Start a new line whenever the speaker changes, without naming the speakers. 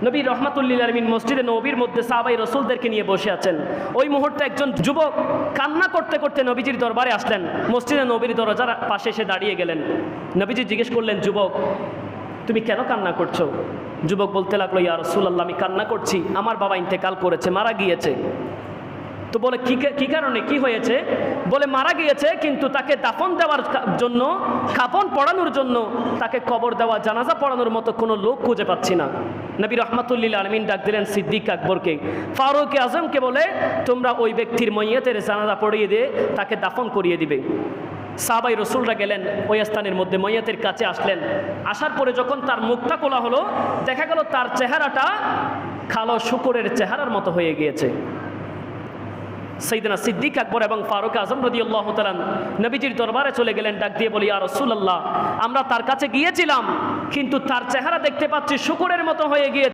নবী রহমাতুল্লিল আলমিন মসজিদে নবীর মধ্যে সাহাবাই রসুলদেরকে নিয়ে বসে আছেন। ওই মুহূর্তে একজন যুবক কান্না করতে করতে নবীজির দরবারে আসলেন। মসজিদে নবীর দরজার পাশে এসে দাঁড়িয়ে গেলেন। নবীজি জিজ্ঞেস করলেন, যুবক তুমি কেন কান্না করছো? যুবক বলতে লাগলো, ইয়া রাসূলুল্লাহ, আমি কান্না করছি, আমার বাবা ইন্তেকাল করেছে, মারা গিয়েছে। তো বলে কি কারণে, কি হয়েছে? বলে মারা গিয়েছে, কিন্তু তাকে দাফন দেওয়ার জন্য, কাফন পড়ানোর জন্য, তাকে কবর দেওয়া, জানাজা পড়ানোর মতো কোনো লোক খুঁজে পাচ্ছি না। নবী রহমাতুল্লিল আলমিন ডাক দিলেন সিদ্দিক আকবরকে, ফারুক আজমকে বলে তোমরা ওই ব্যক্তির মইয়তের জানাজা পড়িয়ে দিয়ে তাকে দাফন করিয়ে দিবে। সাহাবাই রসুলরা গেলেন ওই স্থানের মধ্যে, মইয়তের কাছে আসলেন। আসার পরে যখন তার মুখটা খোলা হলো, দেখা গেল তার চেহারাটা কালো শূকরের চেহারার মতো হয়ে গিয়েছে। সাইয়েদনা সিদ্দিক আকবর এবং ফারুক আজম রাদিয়াল্লাহু তাআলা নবীজির দরবারে চলে গেলেন, ডাক দিয়ে বলি, ইয়া রাসূলুল্লাহ, আমরা তার কাছে গিয়েছিলাম, কিন্তু তার চেহারা দেখতে পাচ্ছি শূকরের মতো হয়ে গিয়েছে।